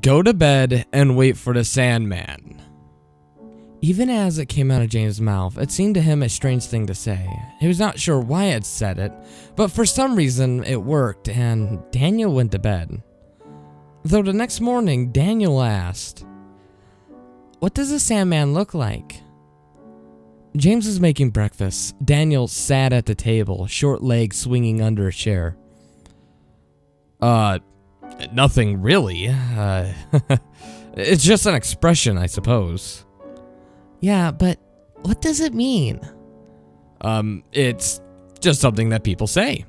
Go to bed and wait for the Sandman. Even as it came out of James' mouth, it seemed to him a strange thing to say. He was not sure why it said it, but for some reason it worked, and Daniel went to bed. Though the next morning, Daniel asked, "What does the Sandman look like?" James was making breakfast. Daniel sat at the table, short legs swinging under a chair. Nothing really. It's just an expression, I suppose. Yeah, but what does it mean? It's just something that people say.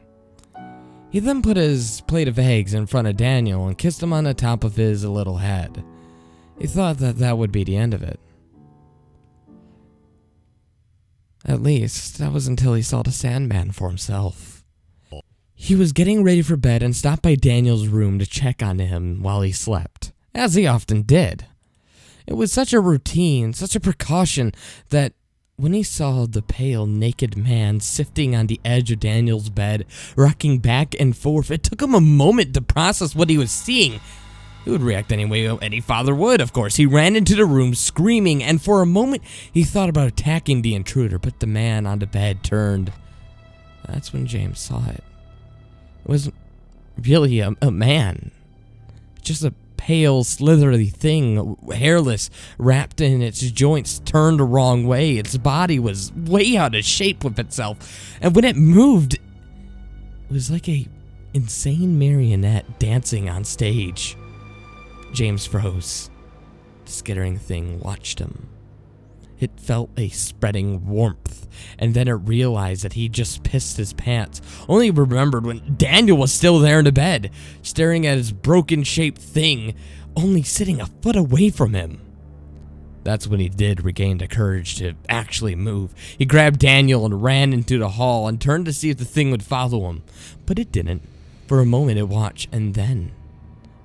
He then put his plate of eggs in front of Daniel and kissed him on the top of his little head. He thought that that would be the end of it. At least, that was until he saw the Sandman for himself. He was getting ready for bed and stopped by Daniel's room to check on him while he slept, as he often did. It was such a routine, such a precaution, that when he saw the pale, naked man sifting on the edge of Daniel's bed, rocking back and forth, it took him a moment to process what he was seeing. He would react any way any father would, of course. He ran into the room screaming, and for a moment he thought about attacking the intruder, but the man on the bed turned. That's when James saw it. It wasn't really a man. Just a pale, slithery thing, hairless, wrapped in its joints, turned the wrong way. Its body was way out of shape with itself, and when it moved, it was like a insane marionette dancing on stage. James froze. The skittering thing watched him. It felt a spreading warmth, and then it realized that he just pissed his pants. Only remembered when Daniel was still there in the bed, staring at his broken-shaped thing, only sitting a foot away from him. That's when he did regain the courage to actually move. He grabbed Daniel and ran into the hall and turned to see if the thing would follow him. But it didn't. For a moment it watched, and then,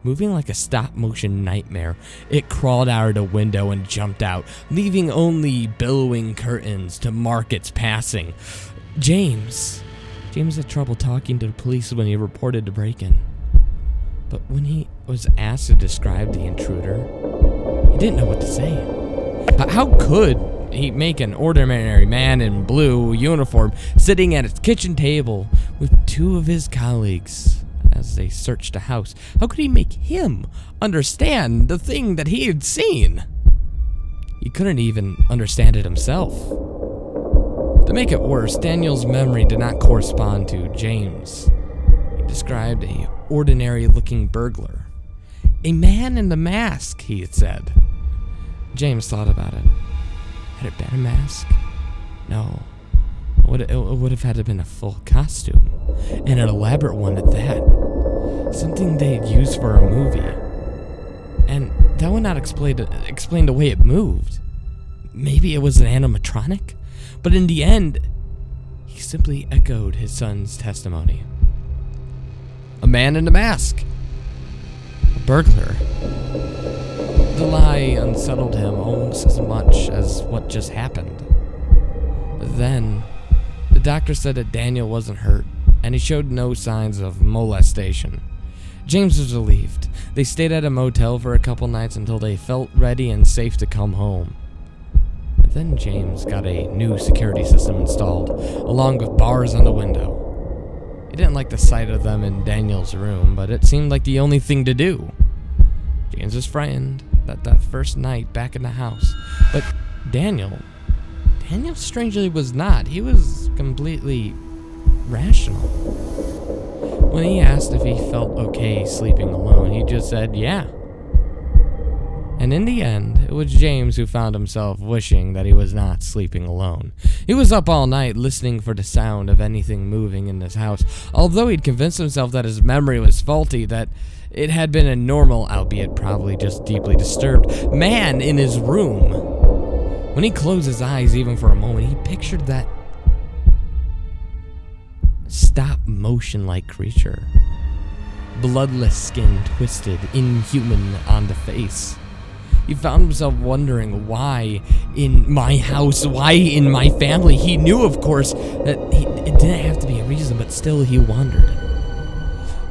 moving like a stop-motion nightmare, it crawled out of the window and jumped out, leaving only billowing curtains to mark its passing. James had trouble talking to the police when he reported the break-in. But when he was asked to describe the intruder, he didn't know what to say. How could he make an ordinary man in blue uniform sitting at his kitchen table with two of his colleagues as they searched the house? How could he make him understand the thing that he had seen? He couldn't even understand it himself. To make it worse, Daniel's memory did not correspond to James. He described a ordinary-looking burglar. A man in the mask, he had said. James thought about it. Had it been a mask? No. It would have had to have been a full costume, and an elaborate one at that. Something they'd used for a movie. And that would not explain the way it moved. Maybe it was an animatronic? But in the end, he simply echoed his son's testimony. A man in a mask. A burglar. The lie unsettled him almost as much as what just happened. But then, the doctor said that Daniel wasn't hurt, and he showed no signs of molestation. James was relieved. They stayed at a motel for a couple nights until they felt ready and safe to come home. And then James got a new security system installed, along with bars on the window. He didn't like the sight of them in Daniel's room, but it seemed like the only thing to do. James was frightened that first night back in the house, but Daniel strangely was not. He was completely rational. When he asked if he felt okay sleeping alone, he just said, yeah. And in the end, it was James who found himself wishing that he was not sleeping alone. He was up all night listening for the sound of anything moving in his house, although he'd convinced himself that his memory was faulty, that it had been a normal, albeit probably just deeply disturbed, man in his room. When he closed his eyes even for a moment, he pictured that stop-motion-like creature. Bloodless skin twisted, inhuman on the face. He found himself wondering why in my house, why in my family. He knew, of course, that it didn't have to be a reason, but still he wondered.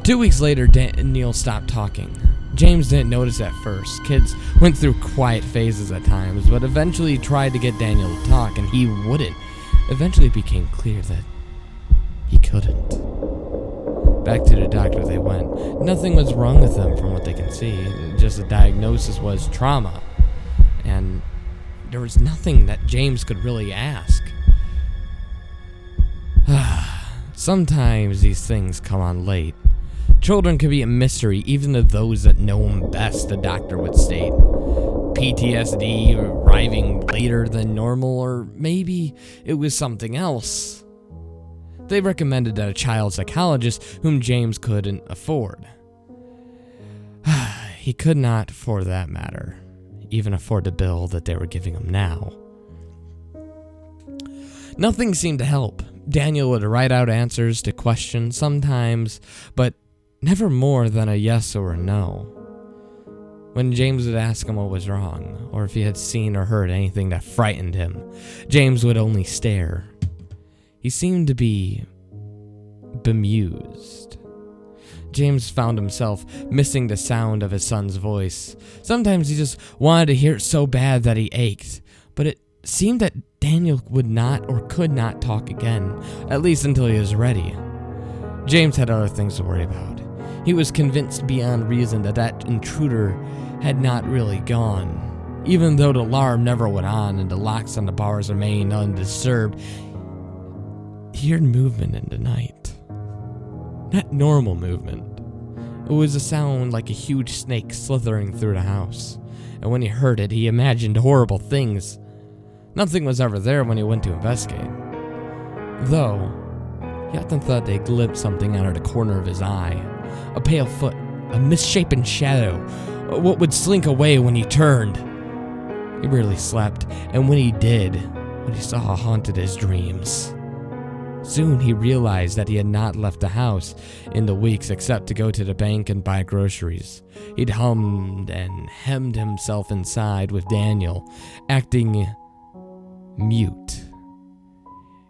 2 weeks later, Daniel stopped talking. James didn't notice at first. Kids went through quiet phases at times, but eventually tried to get Daniel to talk, and he wouldn't. Eventually it became clear that he couldn't. Back to the doctor they went. Nothing was wrong with him from what they can see. Just the diagnosis was trauma. And there was nothing that James could really ask. Sometimes these things come on late. Children can be a mystery even to those that know them best, the doctor would state. PTSD arriving later than normal, or maybe it was something else. They recommended a child psychologist whom James couldn't afford. He could not, for that matter, even afford the bill that they were giving him now. Nothing seemed to help. Daniel would write out answers to questions sometimes, but never more than a yes or a no. When James would ask him what was wrong, or if he had seen or heard anything that frightened him, James would only stare. He seemed to be bemused. James found himself missing the sound of his son's voice. Sometimes he just wanted to hear it so bad that he ached, but it seemed that Daniel would not or could not talk again, at least until he was ready. James had other things to worry about. He was convinced beyond reason that intruder had not really gone. Even though the alarm never went on and the locks on the bars remained undisturbed, he heard movement in the night. Not normal movement. It was a sound like a huge snake slithering through the house. And when he heard it, he imagined horrible things. Nothing was ever there when he went to investigate. Though, he often thought they glimpsed something out of the corner of his eye. A pale foot, a misshapen shadow, what would slink away when he turned. He rarely slept, and when he did, what he saw haunted his dreams. Soon he realized that he had not left the house in the weeks except to go to the bank and buy groceries. He'd hummed and hemmed himself inside with Daniel, acting mute.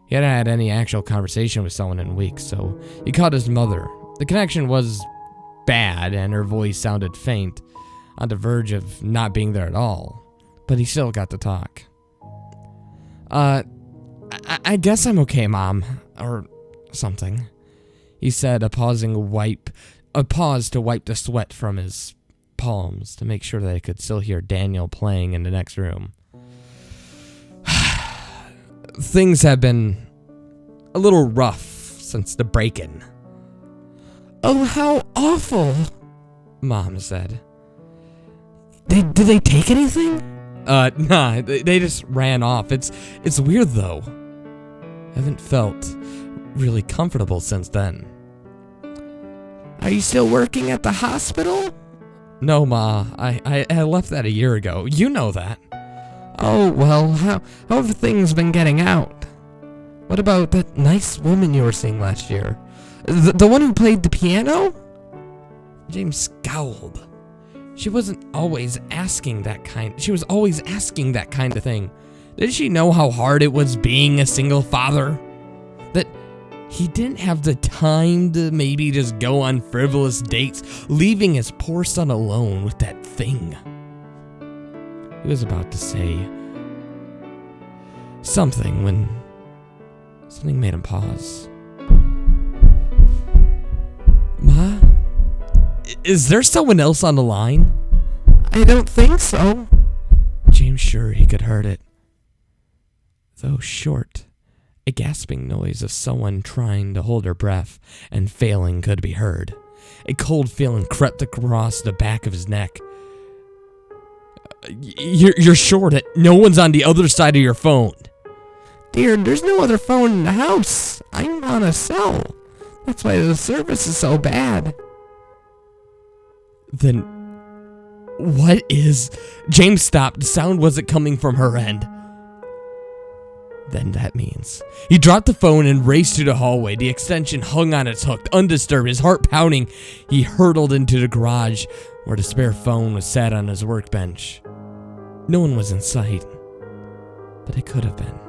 He hadn't had any actual conversation with someone in weeks, so he called his mother. The connection was bad, and her voice sounded faint, on the verge of not being there at all. But he still got to talk. I guess I'm okay, Mom. Or something. He said, a pause to wipe the sweat from his palms to make sure that he could still hear Daniel playing in the next room. Things have been a little rough since the break-in. Oh, how awful, Mom said. Did they take anything? Nah, they just ran off. It's weird, though. I haven't felt really comfortable since then. Are you still working at the hospital? No, Ma. I left that a year ago. You know that. Oh, well, how have things been getting out? What about that nice woman you were seeing last year? The one who played the piano? James scowled. She was always asking that kind of thing. Did she know how hard it was being a single father? That he didn't have the time to maybe just go on frivolous dates, leaving his poor son alone with that thing. He was about to say something when something made him pause. Ma? Is there someone else on the line? I don't think so. James sure he could heard it. Though short, a gasping noise of someone trying to hold her breath and failing could be heard. A cold feeling crept across the back of his neck. You're sure that no one's on the other side of your phone? Dear, there's no other phone in the house. I'm on a cell. That's why the service is so bad. Then, what is... James stopped. The sound wasn't coming from her end. Then that means... He dropped the phone and raced through the hallway. The extension hung on its hook, undisturbed, his heart pounding. He hurtled into the garage, where the spare phone was sat on his workbench. No one was in sight. But it could have been.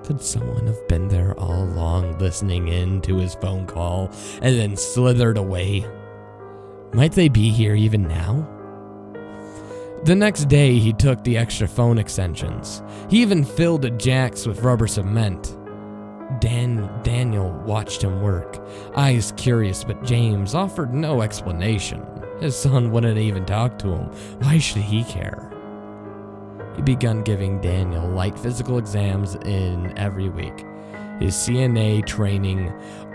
Could someone have been there all along, listening in to his phone call, and then slithered away? Might they be here even now? The next day, he took the extra phone extensions. He even filled the jacks with rubber cement. Daniel watched him work, eyes curious, but James offered no explanation. His son wouldn't even talk to him. Why should he care? He began giving Daniel light physical exams in every week. His CNA training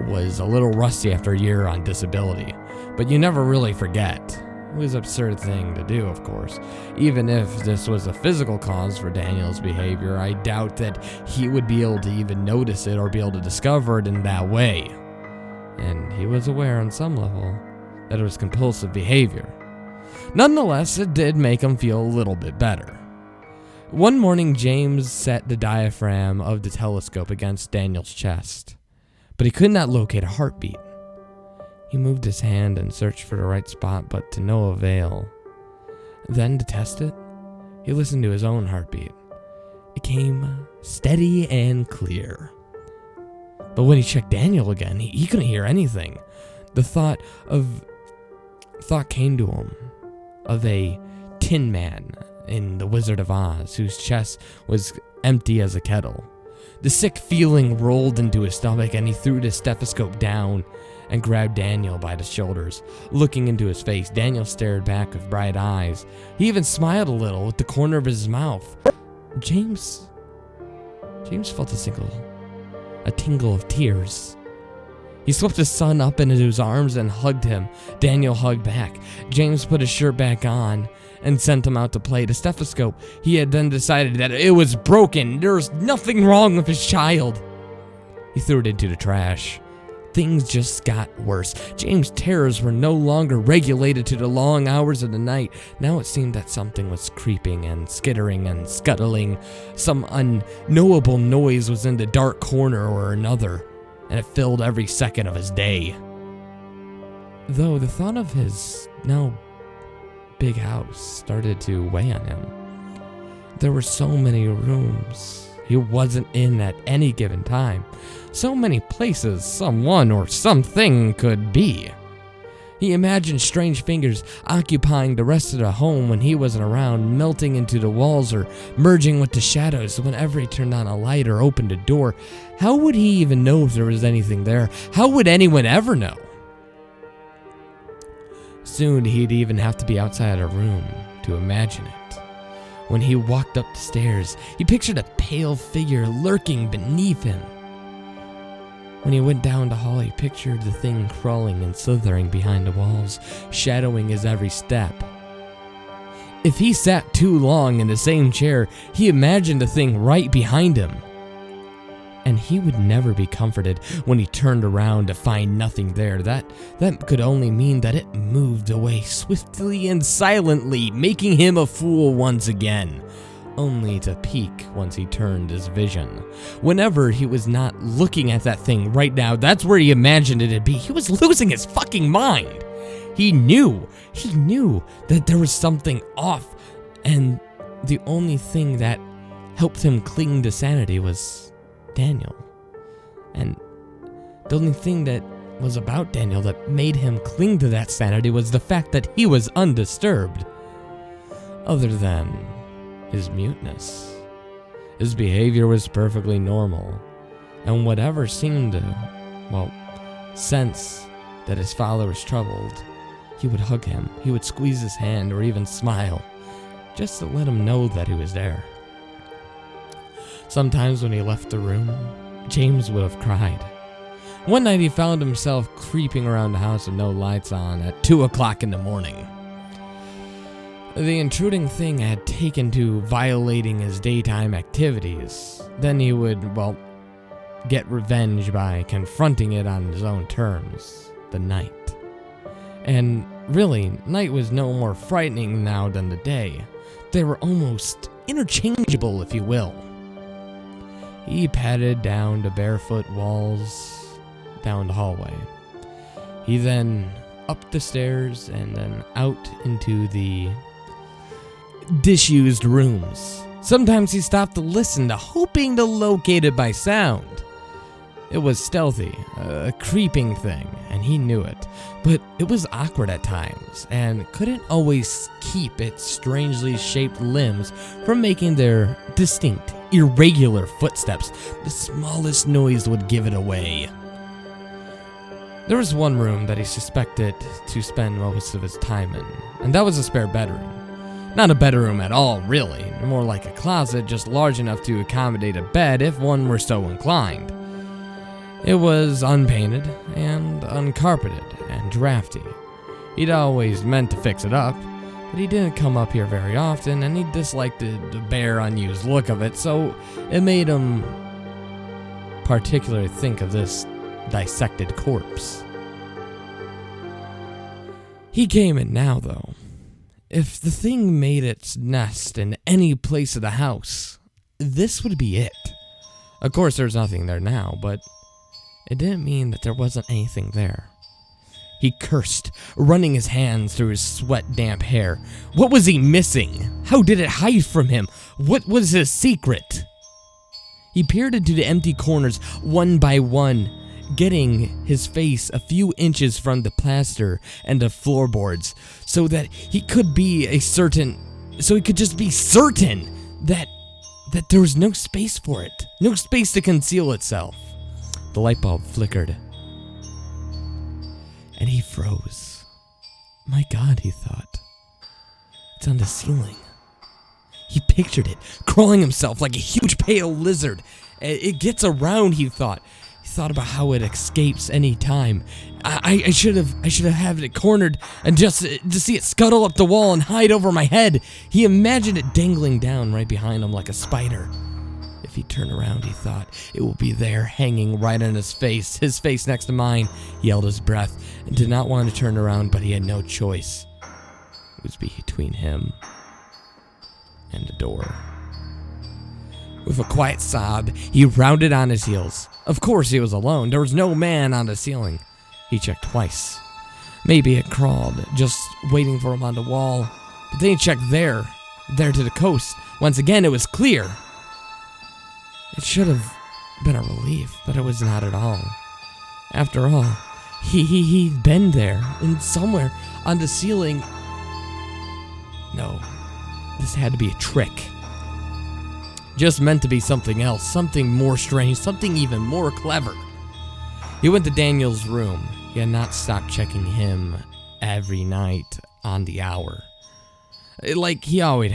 was a little rusty after a year on disability, but you never really forget. It was an absurd thing to do, of course. Even if this was a physical cause for Daniel's behavior, I doubt that he would be able to even notice it or be able to discover it in that way. And he was aware on some level that it was compulsive behavior. Nonetheless, it did make him feel a little bit better. One morning, James set the diaphragm of the telescope against Daniel's chest, but he could not locate a heartbeat. He moved his hand and searched for the right spot, but to no avail. Then, to test it, he listened to his own heartbeat. It came steady and clear. But when he checked Daniel again, he couldn't hear anything. The thought came to him of a Tin Man in The Wizard of Oz, whose chest was empty as a kettle. The sick feeling rolled into his stomach, and he threw the stethoscope down and grabbed Daniel by the shoulders. Looking into his face, Daniel stared back with bright eyes. He even smiled a little with the corner of his mouth. James felt a tingle of tears. He swept his son up into his arms and hugged him. Daniel hugged back. James put his shirt back on and sent him out to play. The stethoscope, he had then decided that it was broken. There was nothing wrong with his child. He threw it into the trash. Things just got worse. James' terrors were no longer regulated to the long hours of the night. Now it seemed that something was creeping and skittering and scuttling. Some unknowable noise was in the dark corner or another, and it filled every second of his day. Though the thought of his now big house started to weigh on him. There were so many rooms he wasn't in at any given time. So many places someone or something could be. He imagined strange fingers occupying the rest of the home when he wasn't around, melting into the walls or merging with the shadows whenever he turned on a light or opened a door. How would he even know if there was anything there? How would anyone ever know? Soon he'd even have to be outside a room to imagine it. When he walked up the stairs, he pictured a pale figure lurking beneath him. When he went down the hall, he pictured the thing crawling and slithering behind the walls, shadowing his every step. If he sat too long in the same chair, he imagined the thing right behind him. And he would never be comforted when he turned around to find nothing there. That could only mean that it moved away swiftly and silently, making him a fool once again, only to peak once he turned his vision. Whenever he was not looking at that thing right now, that's where he imagined it'd be. He was losing his fucking mind. He knew that there was something off, and the only thing that helped him cling to sanity was Daniel. And the only thing that was about Daniel that made him cling to that sanity was the fact that he was undisturbed. Other than his muteness, his behavior was perfectly normal, and whatever seemed to, sense that his father was troubled, he would hug him, he would squeeze his hand, or even smile, just to let him know that he was there. Sometimes when he left the room, James would have cried. One night he found himself creeping around the house with no lights on at 2 o'clock in the morning. The intruding thing had taken to violating his daytime activities. Then he would, get revenge by confronting it on his own terms, the night. And really, night was no more frightening now than the day. They were almost interchangeable, if you will. He padded down the barefoot walls, down the hallway. He then up the stairs and then out into the disused rooms. Sometimes he stopped to listen, hoping to locate it by sound. It was stealthy, a creeping thing, and and he knew it, but it was awkward at times and couldn't always keep its strangely shaped limbs from making their distinct, irregular footsteps. The smallest noise would give it away. There was one room that he suspected to spend most of his time in, and that was a spare bedroom. Not a bedroom at all, really, more like a closet just large enough to accommodate a bed if one were so inclined. It was unpainted and uncarpeted and drafty. He'd always meant to fix it up, but he didn't come up here very often, and he disliked the bare, unused look of it, so it made him particularly think of this dissected corpse. He came in now, though. If the thing made its nest in any place of the house, this would be it. Of course, there's nothing there now, but it didn't mean that there wasn't anything there. He cursed, running his hands through his sweat-damp hair. What was he missing? How did it hide from him? What was his secret? He peered into the empty corners one by one, getting his face a few inches from the plaster and the floorboards, so that he could just be certain that there was no space for it, no space to conceal itself. The light bulb flickered, and he froze. My God, he thought. It's on the ceiling. He pictured it, crawling himself like a huge pale lizard. It gets around, he thought. He thought about how it escapes any time. I should have had it cornered and just to see it scuttle up the wall and hide over my head. He imagined it dangling down right behind him like a spider. If he turned around, he thought, it will be there, hanging right on his face next to mine. He held his breath and did not want to turn around, but he had no choice. It was between him and the door. With a quiet sob, he rounded on his heels. Of course he was alone. There was no man on the ceiling. He checked twice. Maybe it crawled, just waiting for him on the wall. But then he checked there to the coast. Once again, it was clear. It should have been a relief, but it was not at all. After all, he'd been there, and somewhere on the ceiling. No, this had to be a trick. Just meant to be something else, something more strange, something even more clever. He went to Daniel's room. He had not stopped checking him every night on the hour, like he always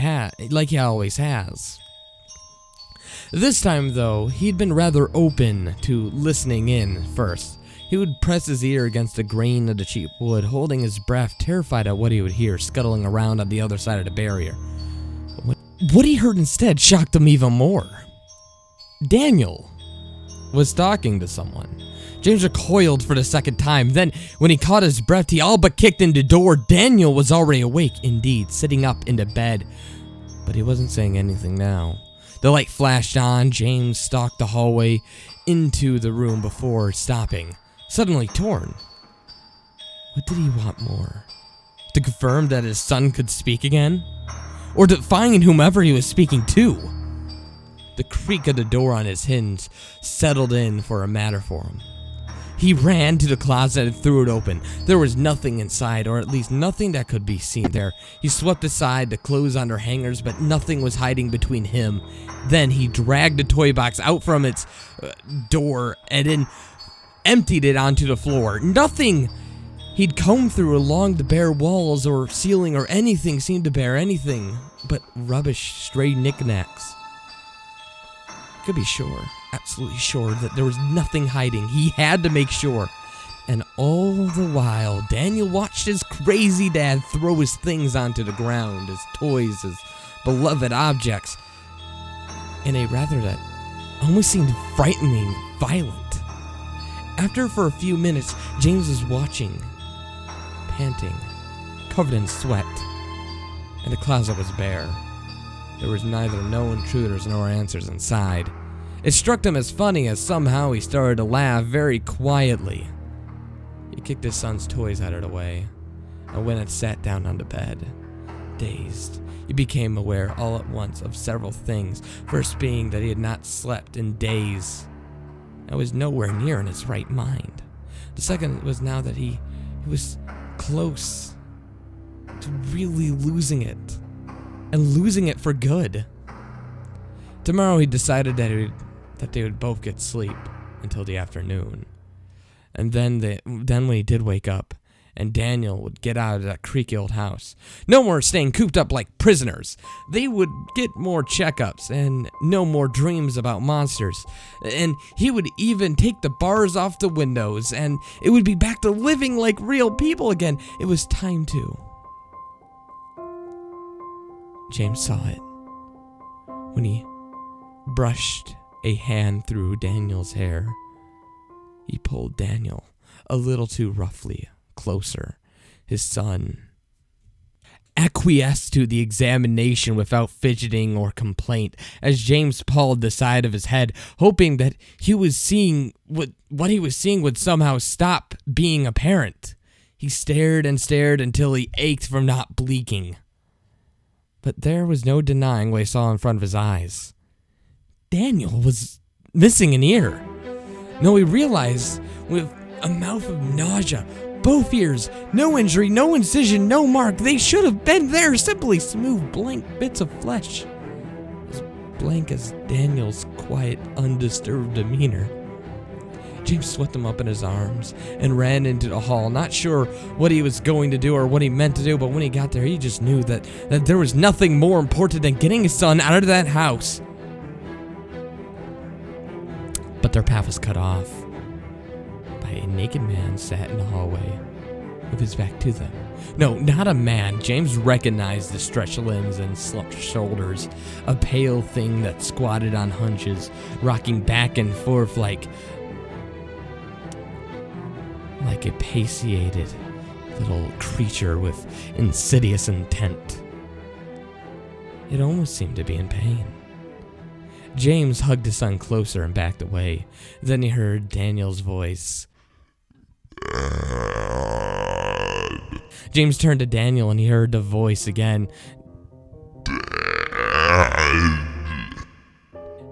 has. This time, though, he'd been rather open to listening in first. He would press his ear against the grain of the cheap wood, holding his breath, terrified at what he would hear scuttling around on the other side of the barrier. But what he heard instead shocked him even more. Daniel was talking to someone. James recoiled for the second time. Then, when he caught his breath, he all but kicked in the door. Daniel was already awake, indeed, sitting up in the bed. But he wasn't saying anything now. The light flashed on. James stalked the hallway into the room before stopping, suddenly torn. What did he want more? To confirm that his son could speak again? Or to find whomever he was speaking to? The creak of the door on his hinge settled in for a matter for him. He ran to the closet and threw it open. There was nothing inside, or at least nothing that could be seen there. He swept aside the clothes on their hangers, but nothing was hiding between him. Then he dragged the toy box out from its door and then emptied it onto the floor. Nothing he'd combed through along the bare walls or ceiling or anything seemed to bear anything but rubbish, stray knickknacks. Could be sure, absolutely sure, that there was nothing hiding. He had to make sure. And all the while, Daniel watched his crazy dad throw his things onto the ground, his toys, his beloved objects, in a rather that almost seemed frighteningly violent. After for a few minutes, James was watching, panting, covered in sweat, and the closet was bare. There was neither no intruders nor answers inside. It struck him as funny as somehow he started to laugh very quietly. He kicked his son's toys out of the way and went and sat down on the bed. Dazed, he became aware all at once of several things, first being that he had not slept in days and was nowhere near in his right mind. The second was now that he was close to really losing it, and losing it for good. Tomorrow he decided that they would both get sleep until the afternoon. And then when he did wake up, and Daniel would get out of that creaky old house. No more staying cooped up like prisoners. They would get more checkups and no more dreams about monsters. And he would even take the bars off the windows, and it would be back to living like real people again. It was time to. James saw it when he brushed a hand through Daniel's hair. He pulled Daniel a little too roughly closer. His son acquiesced to the examination without fidgeting or complaint as James pawed the side of his head, hoping that he was seeing what he was seeing would somehow stop being apparent. He stared and stared until he ached from not blinking. But there was no denying what he saw in front of his eyes. Daniel was missing an ear. No, he realized with a mouth of nausea, both ears, no injury, no incision, no mark. They should have been there, simply smooth, blank bits of flesh. As blank as Daniel's quiet, undisturbed demeanor. James swept them up in his arms and ran into the hall, not sure what he was going to do or what he meant to do, but when he got there, he just knew that there was nothing more important than getting his son out of that house. But their path was cut off by a naked man sat in the hallway with his back to them. No, not a man. James recognized the stretched limbs and slumped shoulders. A pale thing that squatted on hunches, rocking back and forth like a emaciated little creature with insidious intent. It almost seemed to be in pain. James hugged his son closer and backed away. Then he heard Daniel's voice. Dad. James turned to Daniel and he heard the voice again. Dad.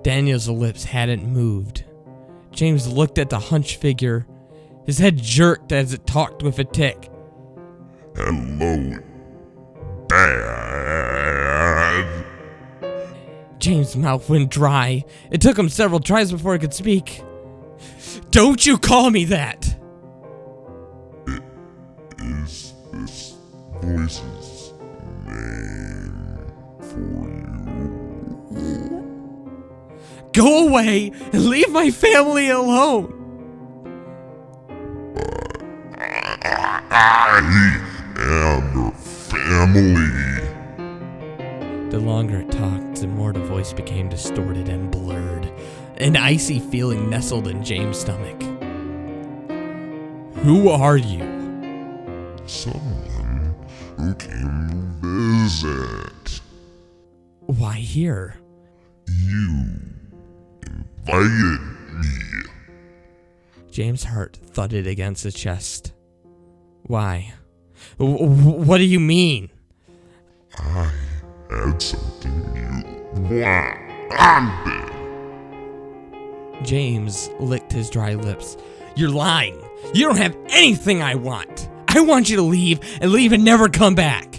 Daniel's lips hadn't moved. James looked at the hunched figure. His head jerked as it talked with a tick. Hello, Dad. James' mouth went dry. It took him several tries before he could speak. Don't you call me that! Is this voice's name for you? Go away and leave my family alone! I am your family. The longer it talked, the more the voice became distorted and blurred. An icy feeling nestled in James' stomach. Who are you? Someone who came to visit. Why here? You invited me. James' heart thudded against his chest. Why? What do you mean? I had something you wanted. James licked his dry lips. You're lying. You don't have anything I want. I want you to leave and never come back.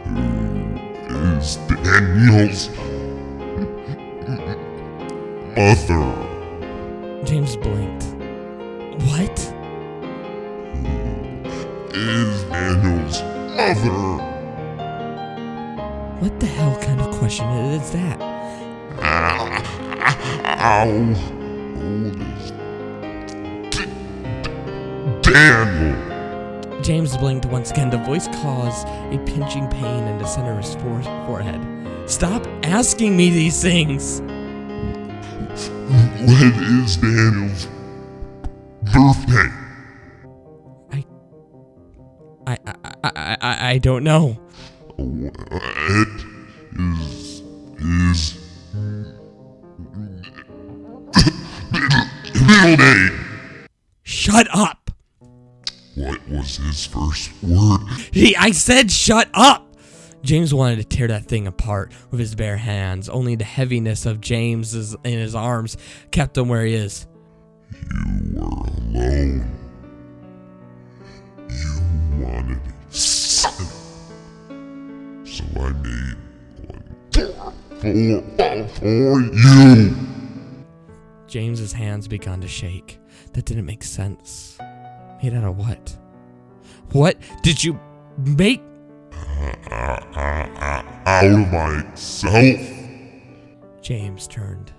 Who is Daniel's mother? James blinked. What? Who is Daniel's mother? What the hell kind of question is that? How old is Daniel? James blinked once again. The voice caused a pinching pain in the center of his forehead. Stop asking me these things! When is Daniel's birthday? I don't know. What is middle name? Shut up! What was his first word? I said shut up! James wanted to tear that thing apart with his bare hands. Only the heaviness of James's in his arms kept him where he is. You were alone for you. James's hands began to shake. That didn't make sense. Made out of what? What did you make? Out of myself. James turned.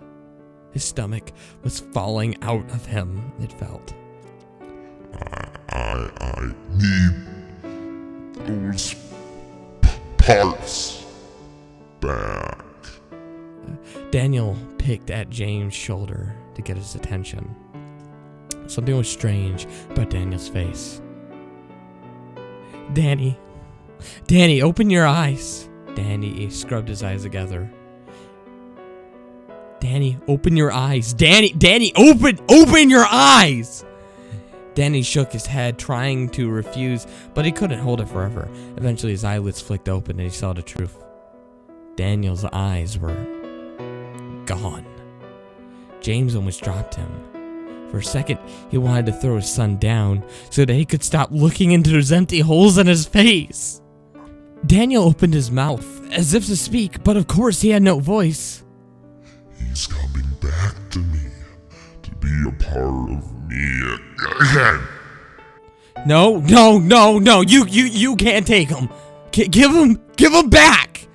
His stomach was falling out of him, it felt. I need those parts back. Daniel picked at James' shoulder to get his attention. Something was strange about Daniel's face. Danny, open your eyes. Danny scrubbed his eyes together. Danny, open your eyes. Danny, open your eyes. Danny shook his head, trying to refuse, but he couldn't hold it forever. Eventually his eyelids flicked open and he saw the truth. Daniel's eyes were gone. James almost dropped him. For a second, he wanted to throw his son down so that he could stop looking into those empty holes in his face. Daniel opened his mouth as if to speak, but of course he had no voice. He's coming back to me to be a part of me again. No, you can't take him. Give him back.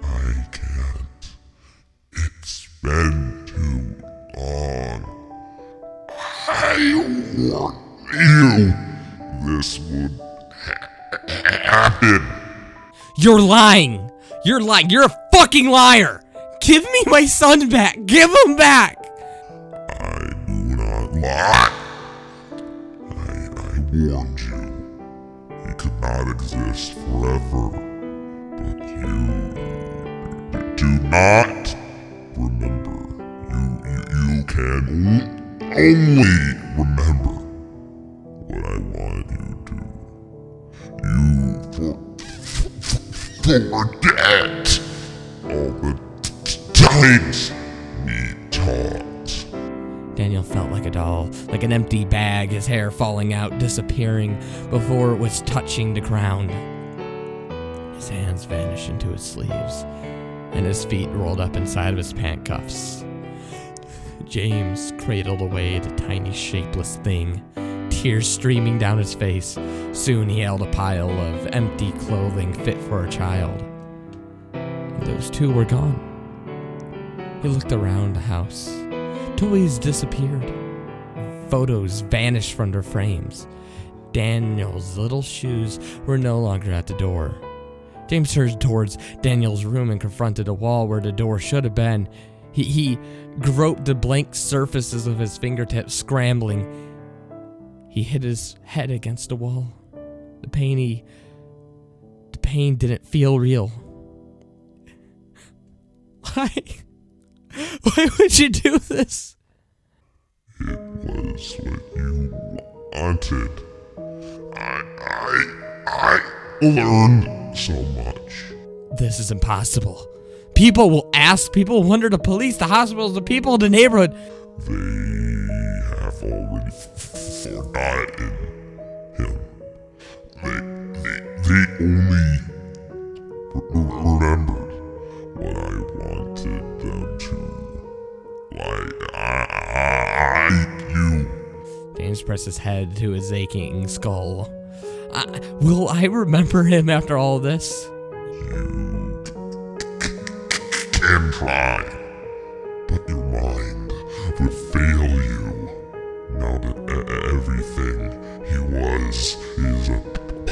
I can't. It's been too long. I warned you this would happen. You're lying. You're a fucking liar. Give me my son back. Give him back. I do not lie. I warned you. He could not exist forever. But you do not remember. You can only remember what I wanted you to. You forget all the times we talked. Daniel felt like a doll, like an empty bag, his hair falling out, disappearing before it was touching the ground. His hands vanished into his sleeves, and his feet rolled up inside of his pant cuffs. James cradled away the tiny shapeless thing, tears streaming down his face. Soon he held a pile of empty clothing fit for a child. And those two were gone. He looked around the house. Toys disappeared. Photos vanished from their frames. Daniel's little shoes were no longer at the door. James turned towards Daniel's room and confronted a wall where the door should have been. He groped the blank surfaces of his fingertips, scrambling. He hit his head against the wall. The pain didn't feel real. Why would you do this? It was what you wanted. I learned so much. This is impossible. People will ask, people will wonder, the police, the hospitals, the people in the neighborhood. They have already forgotten him. They only remembered what I wanted them to. Like you. James pressed his head to his aching skull. Will I remember him after all this? You can try, but your mind would fail you. Now that everything he was is a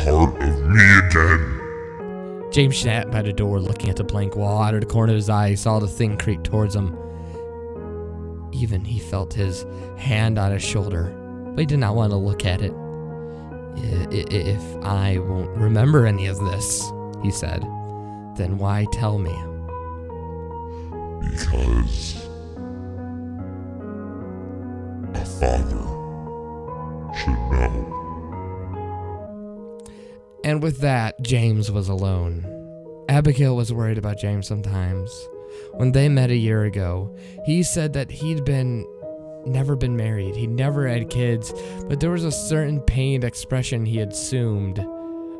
part of me again. James sat by the door looking at the blank wall. Out of the corner of his eye, he saw the thing creep towards him. Even he felt his hand on his shoulder, but he did not want to look at it. If I won't remember any of this, he said, then why tell me? Because a father should know. And with that, James was alone. Abigail was worried about James sometimes. When they met a year ago, he said that he'd never been married. He never had kids, but there was a certain pained expression he assumed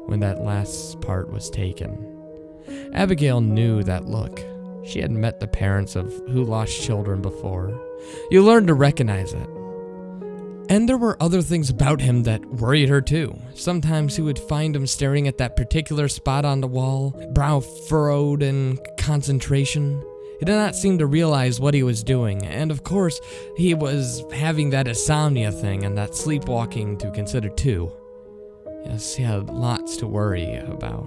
when that last part was taken. Abigail knew that look. She had met the parents of who lost children before. You learned to recognize it. And there were other things about him that worried her too. Sometimes he would find him staring at that particular spot on the wall, brow furrowed in concentration. He did not seem to realize what he was doing, and of course, he was having that insomnia thing and that sleepwalking to consider too. Yes, he had lots to worry about.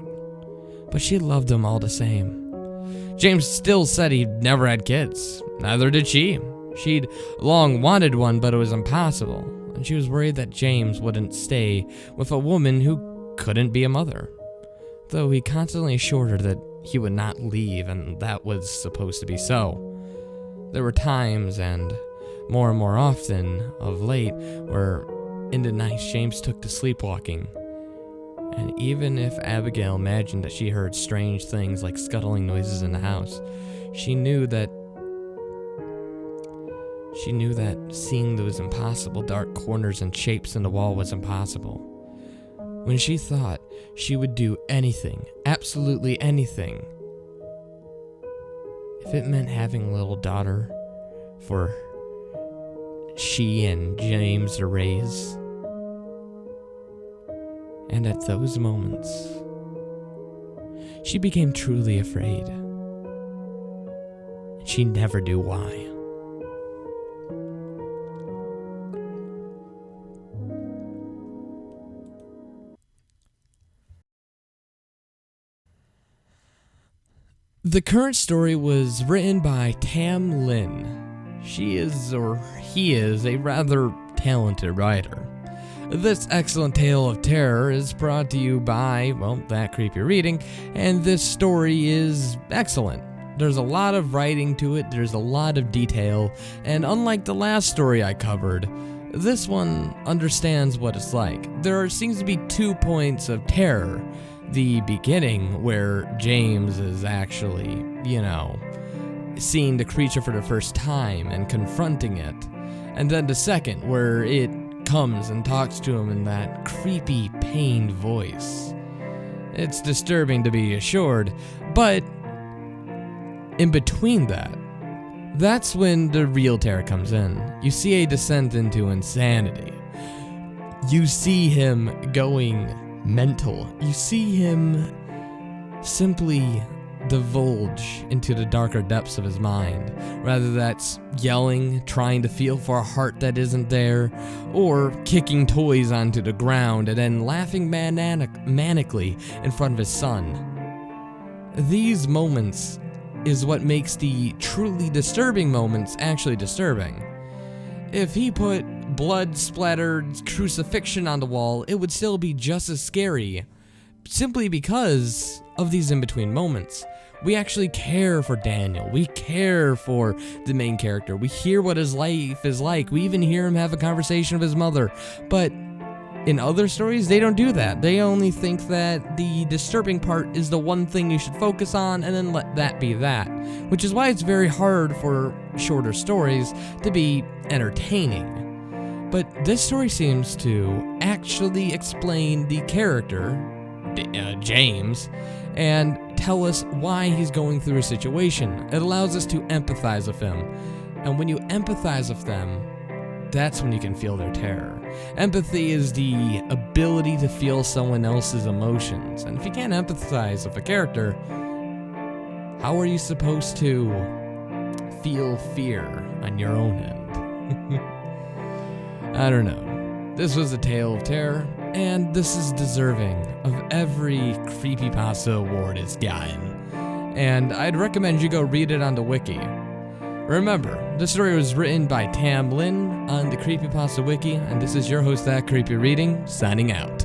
But she loved him all the same. James still said he'd never had kids. Neither did she. She'd long wanted one, but it was impossible, and she was worried that James wouldn't stay with a woman who couldn't be a mother. Though he constantly assured her that he would not leave, and that was supposed to be so. There were times, and more often of late, where in the nights James took to sleepwalking. And even if Abigail imagined that she heard strange things like scuttling noises in the house, she knew that seeing those impossible dark corners and shapes in the wall was impossible. When she thought she would do anything, absolutely anything, if it meant having a little daughter for she and James to raise. And at those moments, she became truly afraid. And she never knew why. The current story was written by Tam Lin. She is, or he is, a rather talented writer. This excellent tale of terror is brought to you by, well, That Creepy Reading, and this story is excellent. There's a lot of writing to it, there's a lot of detail, and unlike the last story I covered, this one understands what it's like. There seems to be 2 points of terror. The beginning, where James is actually, seeing the creature for the first time and confronting it. And then the second, where it comes and talks to him in that creepy, pained voice. It's disturbing to be assured, but in between that, that's when the real terror comes in. You see a descent into insanity. You see him going mental. You see him simply divulge into the darker depths of his mind. Rather that's yelling, trying to feel for a heart that isn't there, or kicking toys onto the ground and then laughing manically in front of his son. These moments is what makes the truly disturbing moments actually disturbing. If he put blood-splattered crucifixion on the wall, it would still be just as scary, simply because of these in-between moments. We actually care for Daniel. We care for the main character. We hear what his life is like. We even hear him have a conversation with his mother. But in other stories, they don't do that. They only think that the disturbing part is the one thing you should focus on, and then let that be that. Which is why it's very hard for shorter stories to be entertaining. But this story seems to actually explain the character, James, and tell us why he's going through a situation. It allows us to empathize with him. And when you empathize with them, that's when you can feel their terror. Empathy is the ability to feel someone else's emotions. And if you can't empathize with a character, how are you supposed to feel fear on your own end? I don't know. This was a tale of terror, and this is deserving of every Creepypasta award it's gotten. And I'd recommend you go read it on the wiki. Remember, this story was written by Tam Lin on the Creepypasta wiki, and this is your host, That Creepy Reading, signing out.